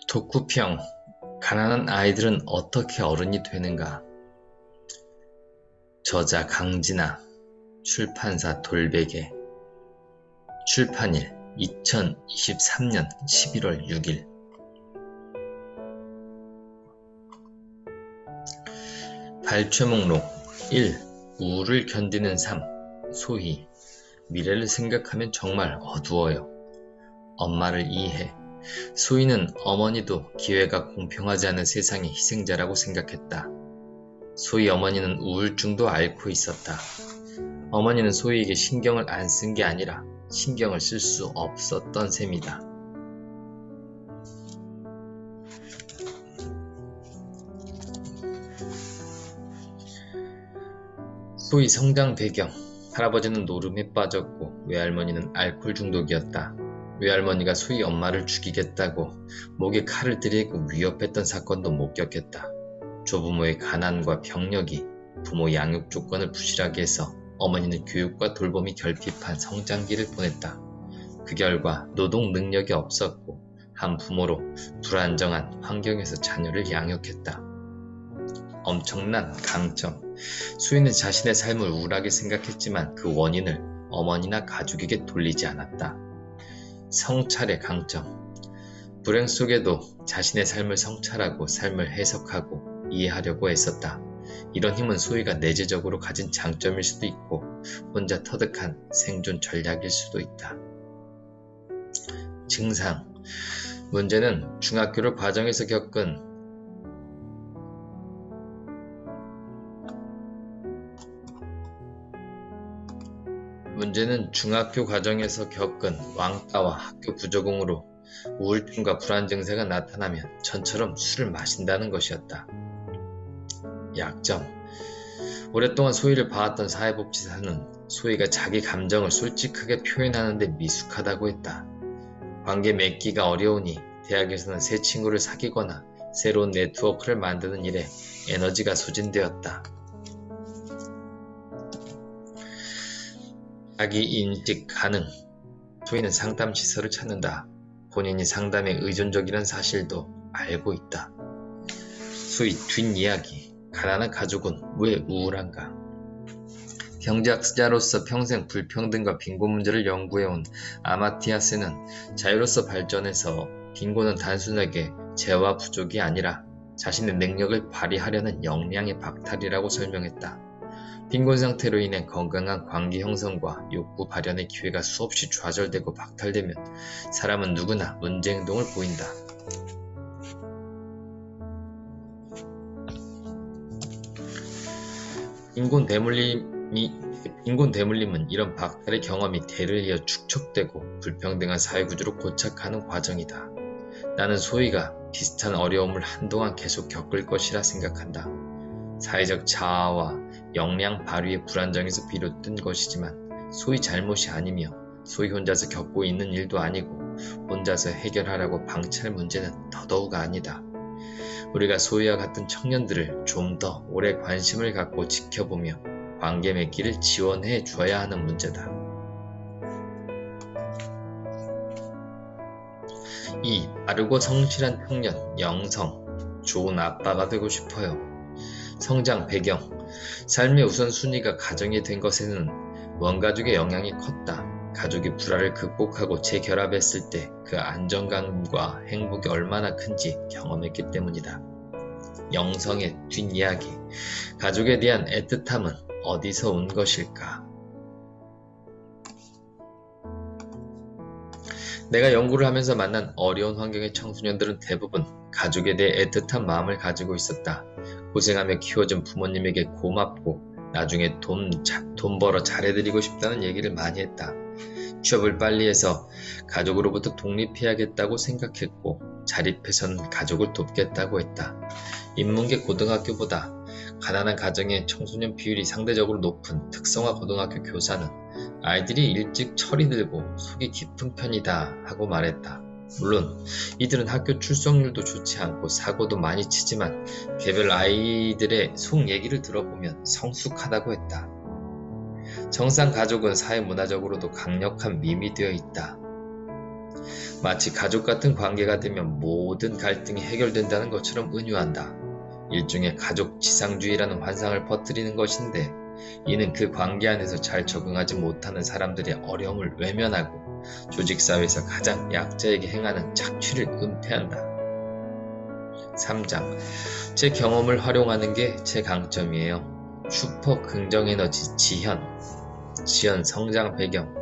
독후평. 가난한 아이들은 어떻게 어른이 되는가? 저자 강진아. 출판사 돌베개. 출판일 2023년 11월 6일. 발췌 목록. 1. 우울을 견디는 삶. 소희. 미래를 생각하면 정말 어두워요. 엄마를 이해해. 소희는 어머니도 기회가 공평하지 않은 세상의 희생자라고 생각했다. 소희 어머니는 우울증도 앓고 있었다. 어머니는 소희에게 신경을 안 쓴 게 아니라 신경을 쓸 수 없었던 셈이다. 소희 성장 배경. 할아버지는 노름에 빠졌고 외할머니는 알코올 중독이었다. 외할머니가 소희 엄마를 죽이겠다고 목에 칼을 들이고 위협했던 사건도 목격했다. 조부모의 가난과 병력이 부모 양육 조건을 부실하게 해서 어머니는 교육과 돌봄이 결핍한 성장기를 보냈다. 그 결과 노동 능력이 없었고 한 부모로 불안정한 환경에서 자녀를 양육했다. 엄청난 강점. 소희는 자신의 삶을 우울하게 생각했지만 그 원인을 어머니나 가족에게 돌리지 않았다. 성찰의 강점. 불행 속에도 자신의 삶을 성찰하고 삶을 해석하고 이해하려고 애썼다. 이런 힘은 소희가 내재적으로 가진 장점일 수도 있고 혼자 터득한 생존 전략일 수도 있다. 증상. 문제는 중학교 과정에서 겪은 왕따와 학교 부적응으로 우울증과 불안 증세가 나타나면 전처럼 술을 마신다는 것이었다. 약점. 오랫동안 소희를 봐왔던 사회복지사는 소희가 자기 감정을 솔직하게 표현하는 데 미숙하다고 했다. 관계 맺기가 어려우니 대학에서는 새 친구를 사귀거나 새로운 네트워크를 만드는 일에 에너지가 소진되었다. 자기 인식 가능. 소희는 상담시설을 찾는다. 본인이 상담에 의존적이란 사실도 알고 있다. 소희 뒷이야기. 가난한 가족은 왜 우울한가? 경제학자로서 평생 불평등과 빈곤 문제를 연구해온 아마티아 센은 자유로서 발전해서 빈곤은 단순하게 재화 부족이 아니라 자신의 능력을 발휘하려는 역량의 박탈이라고 설명했다. 빈곤 상태로 인해 건강한 관계 형성과 욕구 발현의 기회가 수없이 좌절되고 박탈되면 사람은 누구나 문제 행동을 보인다. 빈곤 대물림은 이런 박탈의 경험이 대를 이어 축적되고 불평등한 사회구조로 고착하는 과정이다. 나는 소희가 비슷한 어려움을 한동안 계속 겪을 것이라 생각한다. 사회적 자아와 역량 발휘의 불안정에서 비롯된 것이지만 소희 잘못이 아니며 소희 혼자서 겪고 있는 일도 아니고 혼자서 해결하라고 방치할 문제는 더더욱 아니다. 우리가 소희와 같은 청년들을 좀 더 오래 관심을 갖고 지켜보며 관계 맺기를 지원해 줘야 하는 문제다. 2. 빠르고 성실한 청년, 영성. 좋은 아빠가 되고 싶어요. 성장 배경. 삶의 우선순위가 가정이 된 것에는 원가족의 영향이 컸다. 가족이 불화를 극복하고 재결합했을 때 그 안정감과 행복이 얼마나 큰지 경험했기 때문이다. 영성의 뒷이야기. 가족에 대한 애틋함은 어디서 온 것일까? 내가 연구를 하면서 만난 어려운 환경의 청소년들은 대부분 가족에 대해 애틋한 마음을 가지고 있었다. 고생하며 키워준 부모님에게 고맙고 나중에 돈 벌어 잘해드리고 싶다는 얘기를 많이 했다. 취업을 빨리 해서 가족으로부터 독립해야겠다고 생각했고 자립해선 가족을 돕겠다고 했다. 인문계 고등학교보다 가난한 가정의 청소년 비율이 상대적으로 높은 특성화 고등학교 교사는 아이들이 일찍 철이 들고 속이 깊은 편이다 하고 말했다. 물론 이들은 학교 출석률도 좋지 않고 사고도 많이 치지만 개별 아이들의 속 얘기를 들어보면 성숙하다고 했다. 정상 가족은 사회 문화적으로도 강력한 밈이 되어 있다. 마치 가족 같은 관계가 되면 모든 갈등이 해결된다는 것처럼 은유한다. 일종의 가족 지상주의라는 환상을 퍼뜨리는 것인데, 이는 그 관계 안에서 잘 적응하지 못하는 사람들의 어려움을 외면하고 조직사회에서 가장 약자에게 행하는 착취를 은폐한다. 3장. 제 경험을 활용하는 게 제 강점이에요. 슈퍼 긍정에너지 지현. 지현 성장 배경.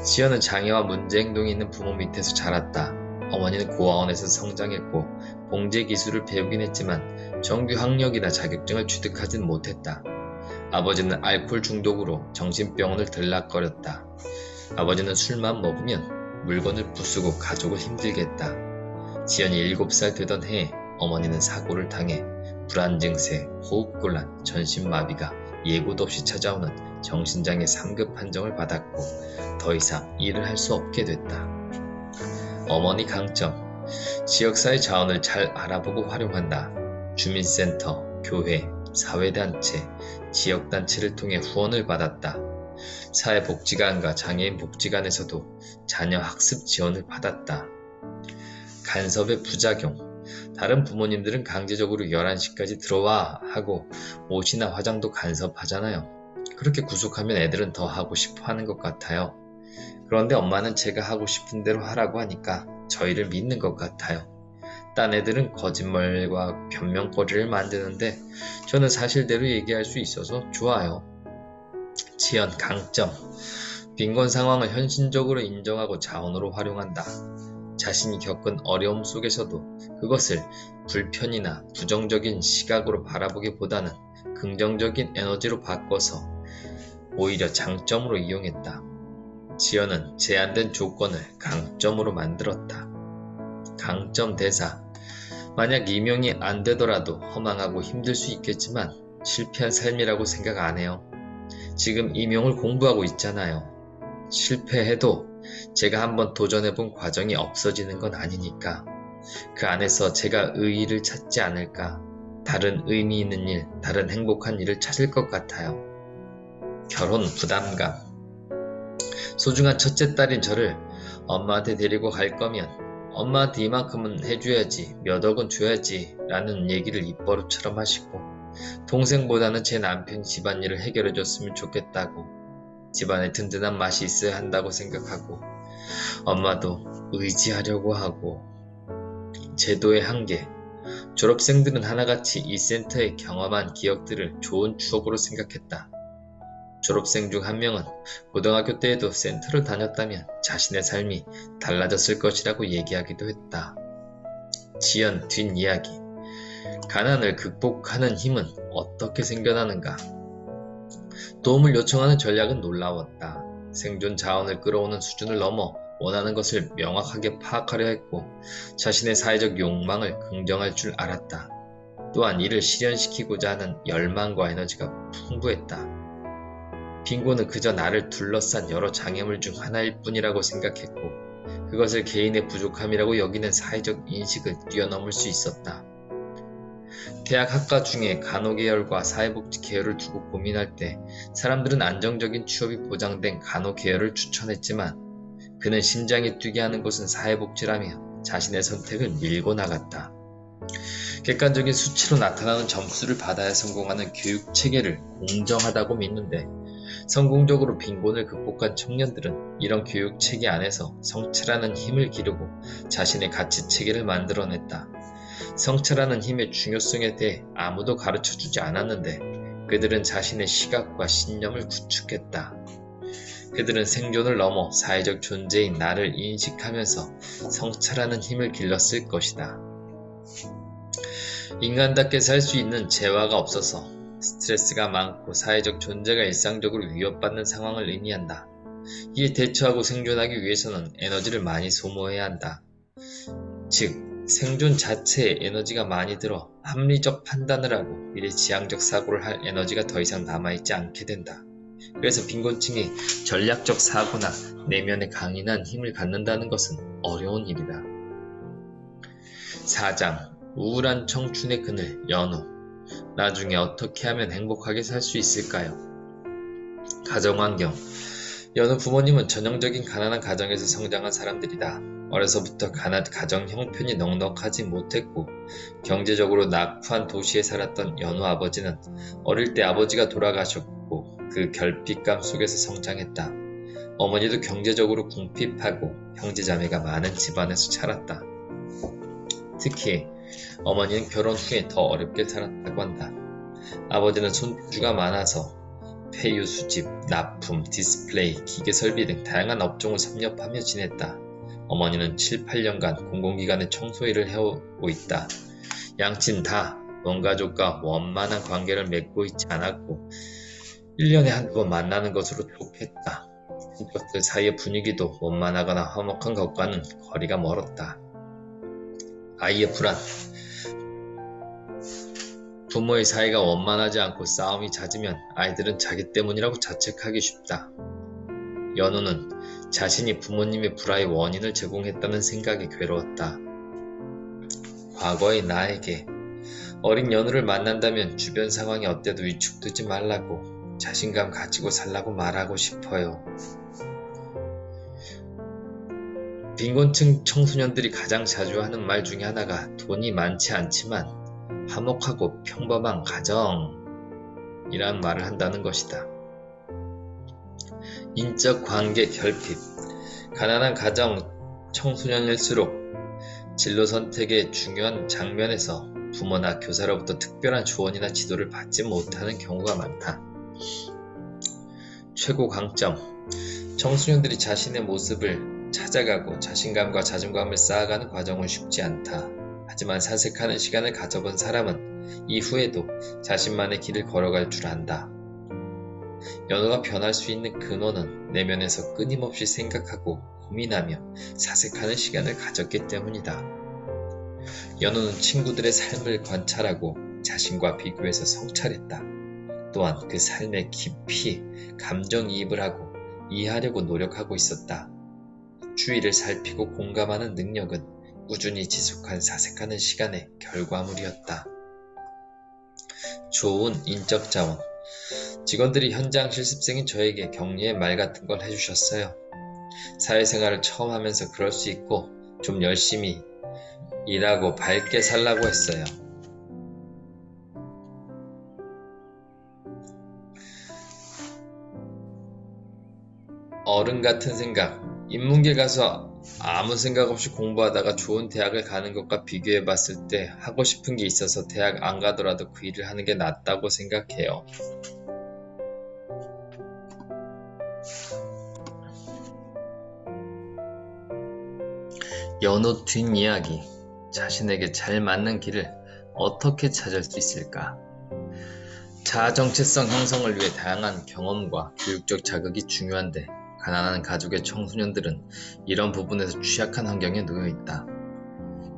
지현은 장애와 문제행동이 있는 부모 밑에서 자랐다. 어머니는 고아원에서 성장했고 봉제 기술을 배우긴 했지만 정규 학력이나 자격증을 취득하진 못했다. 아버지는 알코올 중독으로 정신병원을 들락거렸다. 아버지는 술만 먹으면 물건을 부수고 가족을 힘들게 했다. 지연이 7살 되던 해에 어머니는 사고를 당해 불안 증세, 호흡곤란, 전신마비가 예고도 없이 찾아오는 정신장애 3급 판정을 받았고 더 이상 일을 할 수 없게 됐다. 어머니 강점. 지역사회 자원을 잘 알아보고 활용한다. 주민센터, 교회, 사회단체, 지역단체를 통해 후원을 받았다. 사회복지관과 장애인복지관에서도 자녀 학습 지원을 받았다. 간섭의 부작용. 다른 부모님들은 강제적으로 11시까지 들어와 하고 옷이나 화장도 간섭하잖아요. 그렇게 구속하면 애들은 더 하고 싶어 하는 것 같아요. 그런데 엄마는 제가 하고 싶은 대로 하라고 하니까 저희를 믿는 것 같아요. 딴 애들은 거짓말과 변명거리를 만드는데 저는 사실대로 얘기할 수 있어서 좋아요. 지연 강점. 빈곤 상황을 현실적으로 인정하고 자원으로 활용한다. 자신이 겪은 어려움 속에서도 그것을 불편이나 부정적인 시각으로 바라보기보다는 긍정적인 에너지로 바꿔서 오히려 장점으로 이용했다. 지연은 제한된 조건을 강점으로 만들었다. 강점 대사. 만약 임용이 안 되더라도 허망하고 힘들 수 있겠지만 실패한 삶이라고 생각 안 해요. 지금 임용을 공부하고 있잖아요. 실패해도 제가 한번 도전해본 과정이 없어지는 건 아니니까 그 안에서 제가 의의를 찾지 않을까. 다른 의미 있는 일, 다른 행복한 일을 찾을 것 같아요. 결혼 부담감. 소중한 첫째 딸인 저를 엄마한테 데리고 갈 거면 엄마한테 이만큼은 해줘야지, 몇 억은 줘야지 라는 얘기를 입버릇처럼 하시고 동생보다는 제 남편이 집안일을 해결해줬으면 좋겠다고, 집안에 든든한 맛이 있어야 한다고 생각하고 엄마도 의지하려고 하고. 제도의 한계. 졸업생들은 하나같이 이 센터에 경험한 기억들을 좋은 추억으로 생각했다. 졸업생 중 한 명은 고등학교 때에도 센터를 다녔다면 자신의 삶이 달라졌을 것이라고 얘기하기도 했다. 지연 뒷이야기. 가난을 극복하는 힘은 어떻게 생겨나는가? 도움을 요청하는 전략은 놀라웠다. 생존 자원을 끌어오는 수준을 넘어 원하는 것을 명확하게 파악하려 했고 자신의 사회적 욕망을 긍정할 줄 알았다. 또한 이를 실현시키고자 하는 열망과 에너지가 풍부했다. 빈곤은 그저 나를 둘러싼 여러 장애물 중 하나일 뿐이라고 생각했고 그것을 개인의 부족함이라고 여기는 사회적 인식을 뛰어넘을 수 있었다. 대학 학과 중에 간호계열과 사회복지 계열을 두고 고민할 때 사람들은 안정적인 취업이 보장된 간호계열을 추천했지만 그는 심장이 뛰게 하는 곳은 사회복지라며 자신의 선택을 밀고 나갔다. 객관적인 수치로 나타나는 점수를 받아야 성공하는 교육체계를 공정하다고 믿는데 성공적으로 빈곤을 극복한 청년들은 이런 교육체계 안에서 성찰하는 힘을 기르고 자신의 가치체계를 만들어냈다. 성찰하는 힘의 중요성에 대해 아무도 가르쳐주지 않았는데 그들은 자신의 시각과 신념을 구축했다. 그들은 생존을 넘어 사회적 존재인 나를 인식하면서 성찰하는 힘을 길렀을 것이다. 인간답게 살 수 있는 재화가 없어서 스트레스가 많고 사회적 존재가 일상적으로 위협받는 상황을 의미한다. 이에 대처하고 생존하기 위해서는 에너지를 많이 소모해야 한다. 즉, 생존 자체에 에너지가 많이 들어 합리적 판단을 하고 미래지향적 사고를 할 에너지가 더 이상 남아있지 않게 된다. 그래서 빈곤층이 전략적 사고나 내면에 강인한 힘을 갖는다는 것은 어려운 일이다. 4장. 우울한 청춘의 그늘, 연우. 나중에 어떻게 하면 행복하게 살 수 있을까요? 가정환경. 연우 부모님은 전형적인 가난한 가정에서 성장한 사람들이다. 어려서부터 가정 형편이 넉넉하지 못했고 경제적으로 낙후한 도시에 살았던 연우 아버지는 어릴 때 아버지가 돌아가셨고 그 결핍감 속에서 성장했다. 어머니도 경제적으로 궁핍하고 형제자매가 많은 집안에서 자랐다. 특히 어머니는 결혼 후에 더 어렵게 살았다고 한다. 아버지는 손주가 많아서 폐유 수집, 납품, 디스플레이, 기계 설비 등 다양한 업종을 섭렵하며 지냈다. 어머니는 7, 8년간 공공기관의 청소일을 해오고 있다. 양친 다 원가족과 원만한 관계를 맺고 있지 않았고 1년에 한두 번 만나는 것으로 족했다. 친척들 사이의 분위기도 원만하거나 화목한 것과는 거리가 멀었다. 아이의 불안. 부모의 사이가 원만하지 않고 싸움이 잦으면 아이들은 자기 때문이라고 자책하기 쉽다. 연우는 자신이 부모님의 불화의 원인을 제공했다는 생각이 괴로웠다. 과거의 나에게 어린 연우를 만난다면 주변 상황이 어때도 위축되지 말라고 자신감 가지고 살라고 말하고 싶어요. 빈곤층 청소년들이 가장 자주 하는 말 중에 하나가 돈이 많지 않지만 화목하고 평범한 가정이란 말을 한다는 것이다. 인적 관계 결핍. 가난한 가정 청소년일수록 진로 선택의 중요한 장면에서 부모나 교사로부터 특별한 조언이나 지도를 받지 못하는 경우가 많다. 최고 강점. 청소년들이 자신의 모습을 찾아가고 자신감과 자존감을 쌓아가는 과정은 쉽지 않다. 하지만 사색하는 시간을 가져본 사람은 이후에도 자신만의 길을 걸어갈 줄 안다. 연우가 변할 수 있는 근원은 내면에서 끊임없이 생각하고 고민하며 사색하는 시간을 가졌기 때문이다. 연우는 친구들의 삶을 관찰하고 자신과 비교해서 성찰했다. 또한 그 삶에 깊이 감정이입을 하고 이해하려고 노력하고 있었다. 주위를 살피고 공감하는 능력은 꾸준히 지속한 사색하는 시간의 결과물이었다. 좋은 인적 자원. 직원들이 현장 실습생인 저에게 격려의 말 같은 걸 해주셨어요. 사회생활을 처음 하면서 그럴 수 있고 좀 열심히 일하고 밝게 살라고 했어요. 어른 같은 생각. 인문계 가서 아무 생각 없이 공부하다가 좋은 대학을 가는 것과 비교해 봤을 때 하고 싶은 게 있어서 대학 안 가더라도 그 일을 하는 게 낫다고 생각해요. 연우 뒷이야기. 자신에게 잘 맞는 길을 어떻게 찾을 수 있을까? 자아 정체성 형성을 위해 다양한 경험과 교육적 자극이 중요한데 가난한 가족의 청소년들은 이런 부분에서 취약한 환경에 놓여 있다.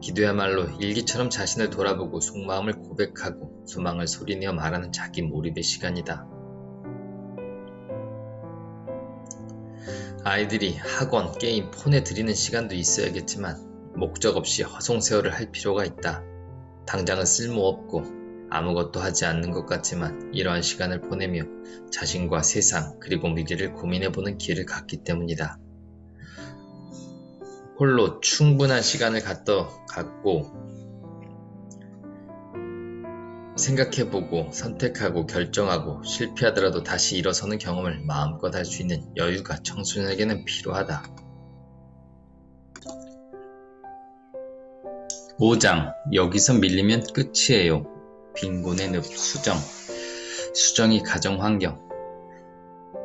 기도야말로 일기처럼 자신을 돌아보고 속마음을 고백하고 소망을 소리내어 말하는 자기 몰입의 시간이다. 아이들이 학원, 게임, 폰에 들이는 시간도 있어야겠지만 목적 없이 허송세월을 할 필요가 있다. 당장은 쓸모없고 아무것도 하지 않는 것 같지만 이러한 시간을 보내며 자신과 세상 그리고 미래를 고민해보는 기회를 갖기 때문이다. 홀로 충분한 시간을 갖고 생각해보고 선택하고 결정하고 실패하더라도 다시 일어서는 경험을 마음껏 할 수 있는 여유가 청소년에게는 필요하다. 5장. 여기서 밀리면 끝이에요. 빈곤의 늪. 수정이 가정환경.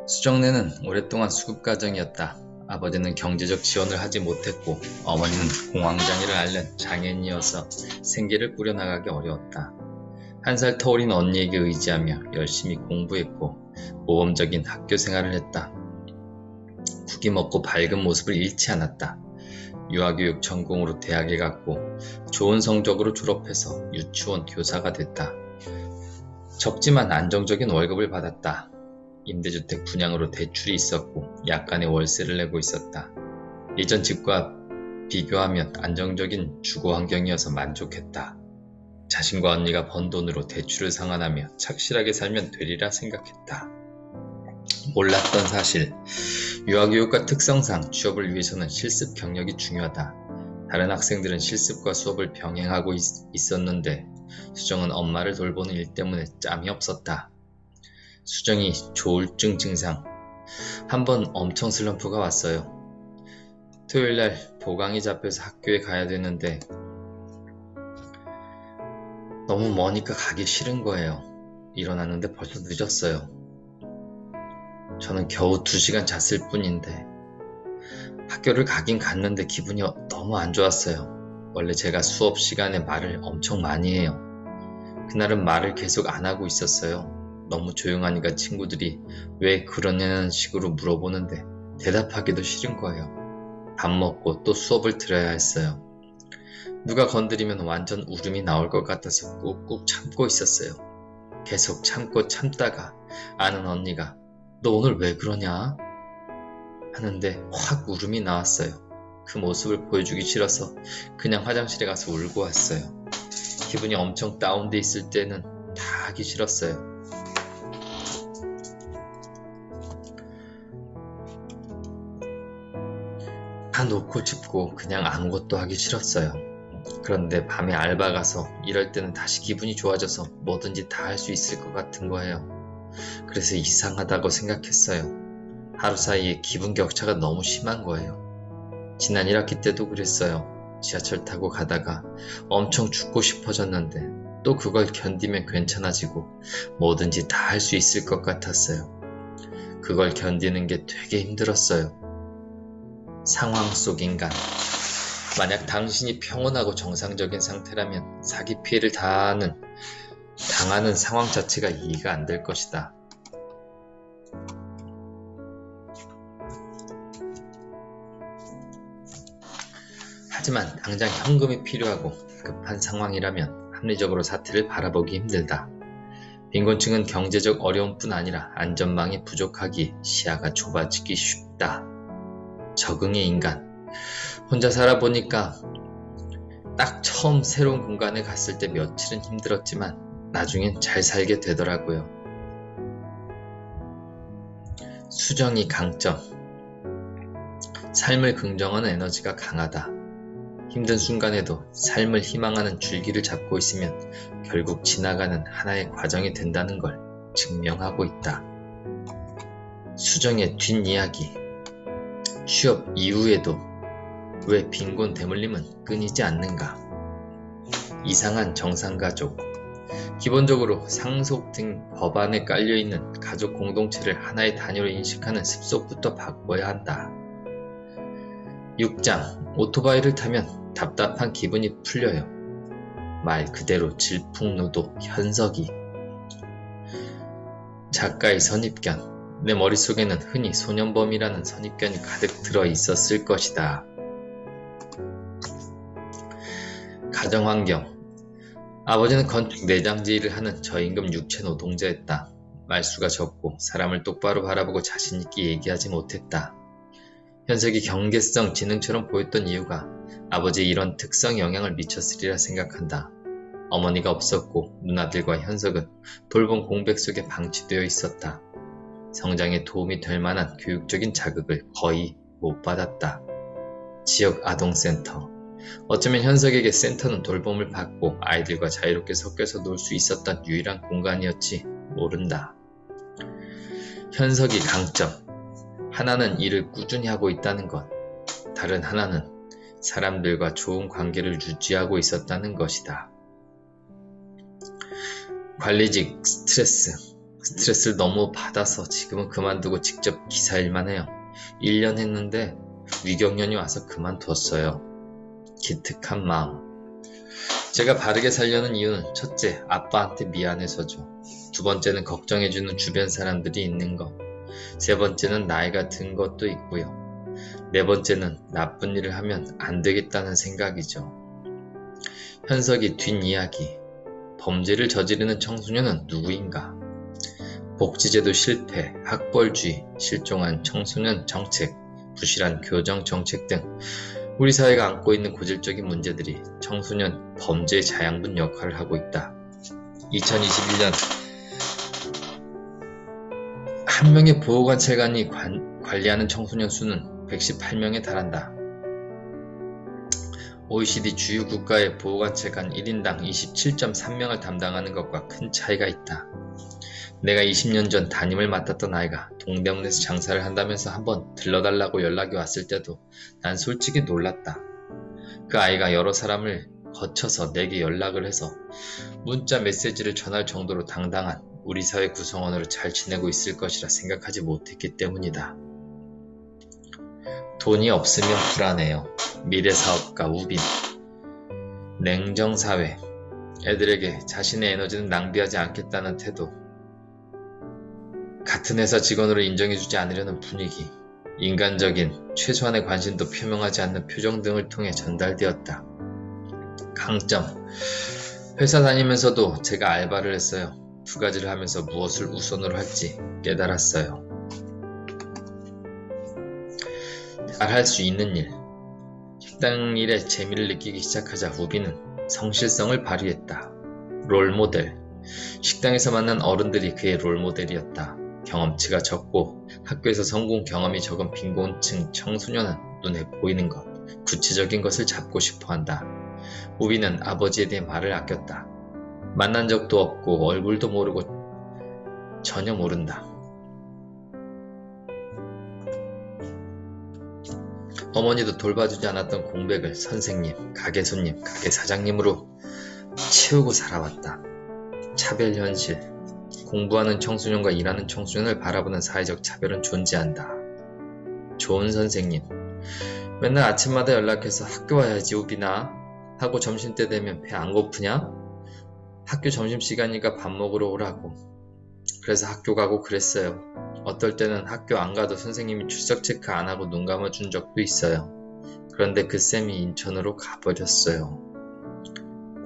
수정네는 오랫동안 수급가정이었다. 아버지는 경제적 지원을 하지 못했고 어머니는 공황장애를 앓는 장애인이어서 생계를 꾸려나가기 어려웠다. 1살 터울인 언니에게 의지하며 열심히 공부했고 모범적인 학교 생활을 했다. 국이 먹고 밝은 모습을 잃지 않았다. 유아교육 전공으로 대학에 갔고 좋은 성적으로 졸업해서 유치원 교사가 됐다. 적지만 안정적인 월급을 받았다. 임대주택 분양으로 대출이 있었고 약간의 월세를 내고 있었다. 이전 집과 비교하면 안정적인 주거 환경이어서 만족했다. 자신과 언니가 번 돈으로 대출을 상환하며 착실하게 살면 되리라 생각했다. 몰랐던 사실. 유아교육과 특성상 취업을 위해서는 실습 경력이 중요하다. 다른 학생들은 실습과 수업을 병행하고 있었는데 수정은 엄마를 돌보는 일 때문에 짬이 없었다. 수정이 조울증 증상. 한 번 엄청 슬럼프가 왔어요. 토요일날 보강이 잡혀서 학교에 가야 되는데 너무 머니까 가기 싫은 거예요. 일어났는데 벌써 늦었어요. 저는 겨우 2시간 잤을 뿐인데 학교를 가긴 갔는데 기분이 너무 안 좋았어요. 원래 제가 수업 시간에 말을 엄청 많이 해요. 그날은 말을 계속 안 하고 있었어요. 너무 조용하니까 친구들이 왜 그러냐는 식으로 물어보는데 대답하기도 싫은 거예요. 밥 먹고 또 수업을 들어야 했어요. 누가 건드리면 완전 울음이 나올 것 같아서 꾹꾹 참고 있었어요. 계속 참고 참다가 아는 언니가 너 오늘 왜 그러냐? 하는데 확 울음이 나왔어요. 그 모습을 보여주기 싫어서 그냥 화장실에 가서 울고 왔어요. 기분이 엄청 다운돼 있을 때는 다 하기 싫었어요. 다 놓고 짚고 그냥 아무것도 하기 싫었어요. 그런데 밤에 알바 가서 이럴 때는 다시 기분이 좋아져서 뭐든지 다 할 수 있을 것 같은 거예요. 그래서 이상하다고 생각했어요. 하루 사이에 기분 격차가 너무 심한 거예요. 지난 1학기 때도 그랬어요. 지하철 타고 가다가 엄청 죽고 싶어졌는데 또 그걸 견디면 괜찮아지고 뭐든지 다 할 수 있을 것 같았어요. 그걸 견디는 게 되게 힘들었어요. 상황 속 인간. 만약 당신이 평온하고 정상적인 상태라면 사기 피해를 당하는 상황 자체가 이해가 안 될 것이다. 하지만 당장 현금이 필요하고 급한 상황이라면 합리적으로 사태를 바라보기 힘들다. 빈곤층은 경제적 어려움뿐 아니라 안전망이 부족하기에 시야가 좁아지기 쉽다. 적응의 인간. 혼자 살아보니까 딱 처음 새로운 공간에 갔을 때 며칠은 힘들었지만 나중엔 잘 살게 되더라고요. 수정이 강점. 삶을 긍정하는 에너지가 강하다. 힘든 순간에도 삶을 희망하는 줄기를 잡고 있으면 결국 지나가는 하나의 과정이 된다는 걸 증명하고 있다. 수정의 뒷이야기. 취업 이후에도 왜 빈곤 대물림은 끊이지 않는가? 이상한 정상가족. 기본적으로 상속 등 법안에 깔려있는 가족 공동체를 하나의 단위로 인식하는 습속부터 바꿔야 한다. 6장. 오토바이를 타면 답답한 기분이 풀려요. 말 그대로 질풍노도 현석이. 작가의 선입견. 내 머릿속에는 흔히 소년범이라는 선입견이 가득 들어 있었을 것이다. 가정환경. 아버지는 건축 내장지 일을 하는 저임금 육체 노동자였다. 말수가 적고 사람을 똑바로 바라보고 자신있게 얘기하지 못했다. 현석이 경계성 지능처럼 보였던 이유가 아버지의 이런 특성에 영향을 미쳤으리라 생각한다. 어머니가 없었고 누나들과 현석은 돌봄 공백 속에 방치되어 있었다. 성장에 도움이 될 만한 교육적인 자극을 거의 못 받았다. 지역 아동센터. 어쩌면 현석에게 센터는 돌봄을 받고 아이들과 자유롭게 섞여서 놀 수 있었던 유일한 공간이었지 모른다. 현석이 강점. 하나는 일을 꾸준히 하고 있다는 것. 다른 하나는 사람들과 좋은 관계를 유지하고 있었다는 것이다. 관리직 스트레스. 스트레스를 너무 받아서 지금은 그만두고 직접 기사 일만 해요. 1년 했는데 위경련이 와서 그만뒀어요. 기특한 마음. 제가 바르게 살려는 이유는 첫째, 아빠한테 미안해서죠. 두 번째는 걱정해주는 주변 사람들이 있는 것. 세 번째는 나이가 든 것도 있고요. 네 번째는 나쁜 일을 하면 안 되겠다는 생각이죠. 현석이 뒷이야기. 범죄를 저지르는 청소년은 누구인가? 복지제도 실패, 학벌주의, 실종한 청소년 정책, 부실한 교정 정책 등 우리 사회가 안고 있는 고질적인 문제들이 청소년 범죄의 자양분 역할을 하고 있다. 2021년 한 명의 보호관찰관이 관리하는 청소년 수는 118명에 달한다. OECD 주요 국가의 보호관찰관 1인당 27.3명을 담당하는 것과 큰 차이가 있다. 내가 20년 전 담임을 맡았던 아이가 동대문에서 장사를 한다면서 한번 들러달라고 연락이 왔을 때도 난 솔직히 놀랐다. 그 아이가 여러 사람을 거쳐서 내게 연락을 해서 문자 메시지를 전할 정도로 당당한 우리 사회 구성원으로 잘 지내고 있을 것이라 생각하지 못했기 때문이다. 돈이 없으면 불안해요. 미래사업가 우빈. 냉정사회. 애들에게 자신의 에너지는 낭비하지 않겠다는 태도. 같은 회사 직원으로 인정해주지 않으려는 분위기. 인간적인 최소한의 관심도 표명하지 않는 표정 등을 통해 전달되었다. 강점. 회사 다니면서도 제가 알바를 했어요. 두 가지를 하면서 무엇을 우선으로 할지 깨달았어요. 잘할 수 있는 일. 식당 일에 재미를 느끼기 시작하자 우빈은 성실성을 발휘했다. 롤모델. 식당에서 만난 어른들이 그의 롤모델이었다. 경험치가 적고 학교에서 성공 경험이 적은 빈곤층 청소년은 눈에 보이는 것, 구체적인 것을 잡고 싶어한다. 우빈은 아버지에 대해 말을 아꼈다. 만난 적도 없고 얼굴도 모르고 전혀 모른다. 어머니도 돌봐주지 않았던 공백을 선생님, 가게 손님, 가게 사장님으로 채우고 살아왔다. 차별 현실. 공부하는 청소년과 일하는 청소년을 바라보는 사회적 차별은 존재한다. 좋은 선생님. 맨날 아침마다 연락해서 학교 와야지 우빈아 하고 점심때 되면 배 안 고프냐? 학교 점심시간이니까 밥 먹으러 오라고. 그래서 학교 가고 그랬어요. 어떨 때는 학교 안 가도 선생님이 출석 체크 안 하고 눈 감아준 적도 있어요. 그런데 그 쌤이 인천으로 가버렸어요.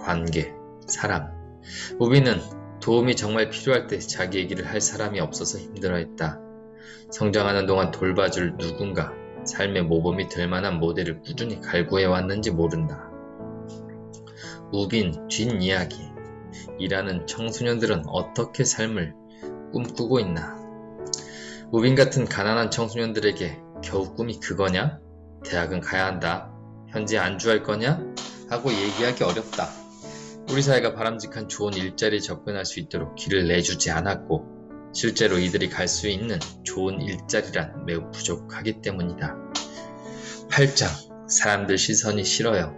관계, 사람. 우빈은 도움이 정말 필요할 때 자기 얘기를 할 사람이 없어서 힘들어했다. 성장하는 동안 돌봐줄 누군가, 삶의 모범이 될 만한 모델을 꾸준히 갈구해왔는지 모른다. 우빈 뒷이야기. 일하는 청소년들은 어떻게 삶을 꿈꾸고 있나? 우빈 같은 가난한 청소년들에게 겨우 꿈이 그거냐? 대학은 가야 한다. 현재 안주할 거냐? 하고 얘기하기 어렵다. 우리 사회가 바람직한 좋은 일자리에 접근할 수 있도록 길을 내주지 않았고 실제로 이들이 갈 수 있는 좋은 일자리란 매우 부족하기 때문이다. 8장. 사람들 시선이 싫어요.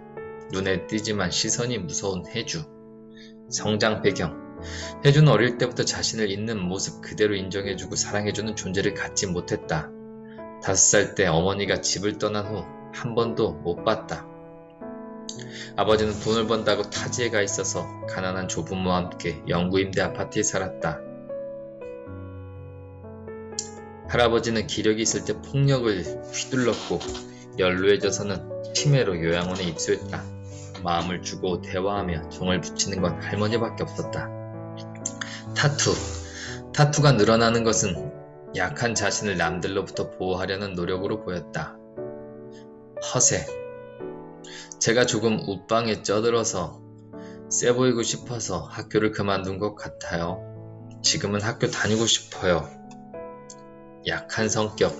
눈에 띄지만 시선이 무서운 혜주. 성장 배경. 혜주는 어릴 때부터 자신을 있는 모습 그대로 인정해주고 사랑해주는 존재를 갖지 못했다. 5살 때 어머니가 집을 떠난 후 한 번도 못 봤다. 아버지는 돈을 번다고 타지에 가 있어서 가난한 조부모와 함께 영구임대 아파트에 살았다. 할아버지는 기력이 있을 때 폭력을 휘둘렀고 연루해져서는 치매로 요양원에 입소했다. 마음을 주고 대화하며 정을 붙이는 건 할머니밖에 없었다. 타투. 타투가 늘어나는 것은 약한 자신을 남들로부터 보호하려는 노력으로 보였다. 허세. 제가 조금 웃방에 쩌들어서 쎄 보이고 싶어서 학교를 그만둔 것 같아요. 지금은 학교 다니고 싶어요. 약한 성격.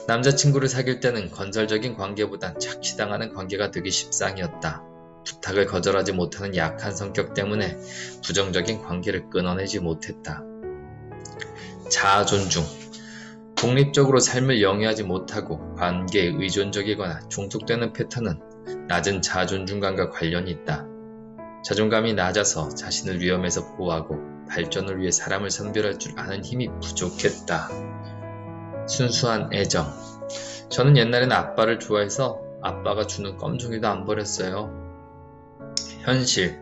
남자친구를 사귈 때는 건설적인 관계보단 착취당하는 관계가 되기 십상이었다. 부탁을 거절하지 못하는 약한 성격 때문에 부정적인 관계를 끊어내지 못했다. 자아 존중. 독립적으로 삶을 영위하지 못하고 관계에 의존적이거나 중독되는 패턴은 낮은 자아 존중감과 관련이 있다. 자존감이 낮아서 자신을 위험에서 보호하고 발전을 위해 사람을 선별할 줄 아는 힘이 부족했다. 순수한 애정. 저는 옛날엔 아빠를 좋아해서 아빠가 주는 껌종이도 안 버렸어요. 현실.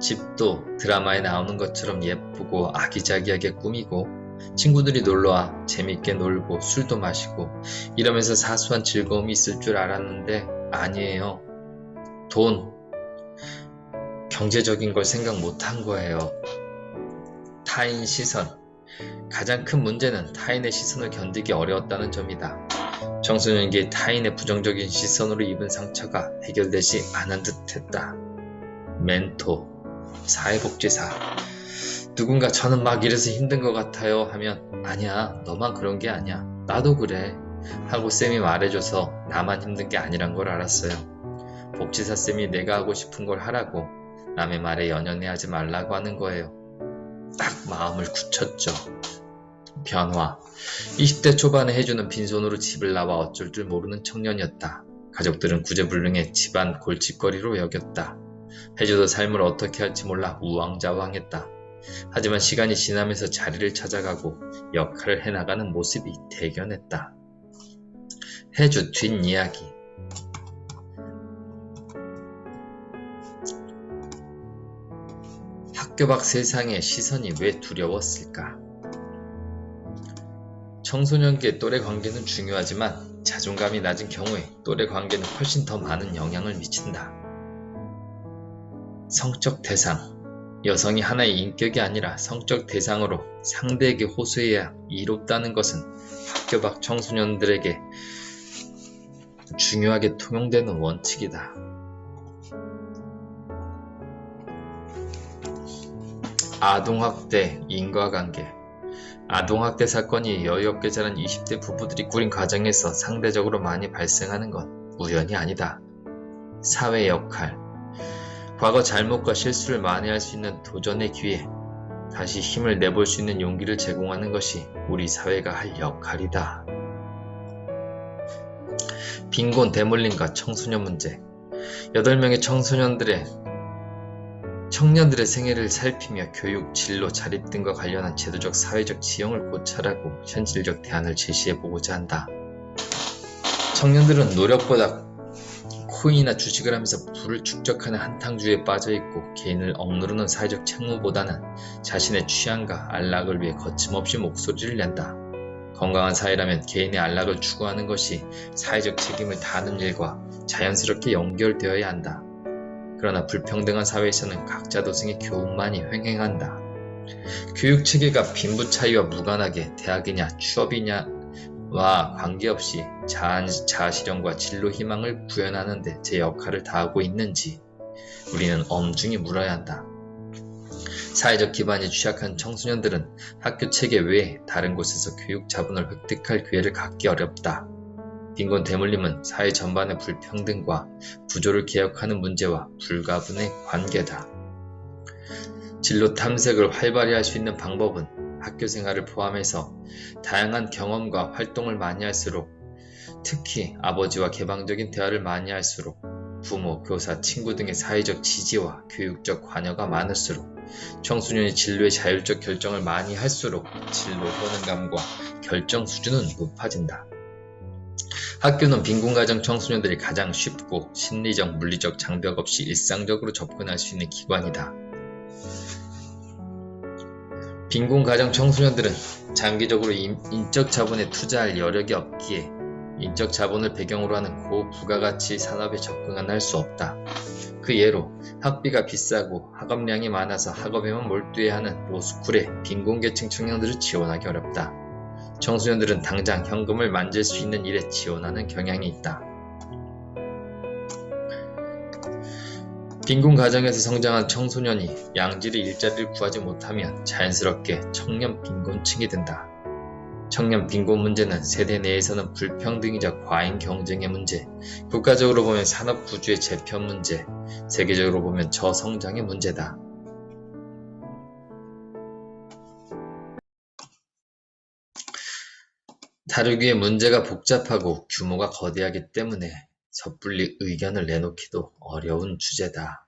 집도 드라마에 나오는 것처럼 예쁘고 아기자기하게 꾸미고 친구들이 놀러와 재밌게 놀고 술도 마시고 이러면서 사소한 즐거움이 있을 줄 알았는데 아니에요. 돈, 경제적인 걸 생각 못한 거예요. 타인 시선. 가장 큰 문제는 타인의 시선을 견디기 어려웠다는 점이다. 청소년기에 타인의 부정적인 시선으로 입은 상처가 해결되지 않은 듯 했다. 멘토, 사회복지사. 누군가 저는 막 이래서 힘든 것 같아요 하면 아니야, 너만 그런 게 아니야. 나도 그래. 하고 쌤이 말해줘서 나만 힘든 게 아니란 걸 알았어요. 복지사 쌤이 내가 하고 싶은 걸 하라고 남의 말에 연연해하지 말라고 하는 거예요. 딱 마음을 굳혔죠. 변화. 20대 초반에 해주는 빈손으로 집을 나와 어쩔 줄 모르는 청년이었다. 가족들은 구제불능의 집안 골칫거리로 여겼다. 해주도 삶을 어떻게 할지 몰라 우왕좌왕했다. 하지만 시간이 지나면서 자리를 찾아가고 역할을 해나가는 모습이 대견했다. 해주 뒷이야기. 학교 밖 세상의 시선이 왜 두려웠을까? 청소년기의 또래 관계는 중요하지만 자존감이 낮은 경우에 또래 관계는 훨씬 더 많은 영향을 미친다. 성적 대상. 여성이 하나의 인격이 아니라 성적 대상으로 상대에게 호소해야 이롭다는 것은 학교 밖 청소년들에게 중요하게 통용되는 원칙이다. 아동학대, 인과관계. 아동학대 사건이 여유없게 자란 20대 부부들이 꾸린 가정에서 상대적으로 많이 발생하는 건 우연이 아니다. 사회 역할. 과거 잘못과 실수를 만회할 수 있는 도전의 기회, 다시 힘을 내볼 수 있는 용기를 제공하는 것이 우리 사회가 할 역할이다. 빈곤 대물림과 청소년 문제. 8명의 청년들의 생애를 살피며 교육, 진로, 자립 등과 관련한 제도적, 사회적 지형을 고찰하고 현실적 대안을 제시해보고자 한다. 청년들은 노력보다 코인이나 주식을 하면서 부를 축적하는 한탕주의에 빠져있고 개인을 억누르는 사회적 책무보다는 자신의 취향과 안락을 위해 거침없이 목소리를 낸다. 건강한 사회라면 개인의 안락을 추구하는 것이 사회적 책임을 다하는 일과 자연스럽게 연결되어야 한다. 그러나 불평등한 사회에서는 각자 도생의 교훈만이 횡행한다. 교육체계가 빈부 차이와 무관하게 대학이냐 취업이냐와 관계없이 자아실현과 진로 희망을 구현하는 데 제 역할을 다하고 있는지 우리는 엄중히 물어야 한다. 사회적 기반이 취약한 청소년들은 학교 체계 외에 다른 곳에서 교육 자본을 획득할 기회를 갖기 어렵다. 빈곤 대물림은 사회 전반의 불평등과 구조를 개혁하는 문제와 불가분의 관계다. 진로 탐색을 활발히 할 수 있는 방법은 학교 생활을 포함해서 다양한 경험과 활동을 많이 할수록, 특히 아버지와 개방적인 대화를 많이 할수록, 부모, 교사, 친구 등의 사회적 지지와 교육적 관여가 많을수록, 청소년이 진로의 자율적 결정을 많이 할수록 진로 효능감과 결정 수준은 높아진다. 학교는 빈곤가정 청소년들이 가장 쉽고 심리적, 물리적 장벽 없이 일상적으로 접근할 수 있는 기관이다. 빈곤가정 청소년들은 장기적으로 인적 자본에 투자할 여력이 없기에 인적 자본을 배경으로 하는 고부가가치 산업에 접근은 할 수 없다. 그 예로 학비가 비싸고 학업량이 많아서 학업에만 몰두해야 하는 로스쿨의 빈곤계층 청년들을 지원하기 어렵다. 청소년들은 당장 현금을 만질 수 있는 일에 지원하는 경향이 있다. 빈곤 가정에서 성장한 청소년이 양질의 일자리를 구하지 못하면 자연스럽게 청년 빈곤층이 된다. 청년 빈곤 문제는 세대 내에서는 불평등이자 과잉 경쟁의 문제, 국가적으로 보면 산업 구조의 재편 문제, 세계적으로 보면 저성장의 문제다. 다루기에 문제가 복잡하고 규모가 거대하기 때문에 섣불리 의견을 내놓기도 어려운 주제다.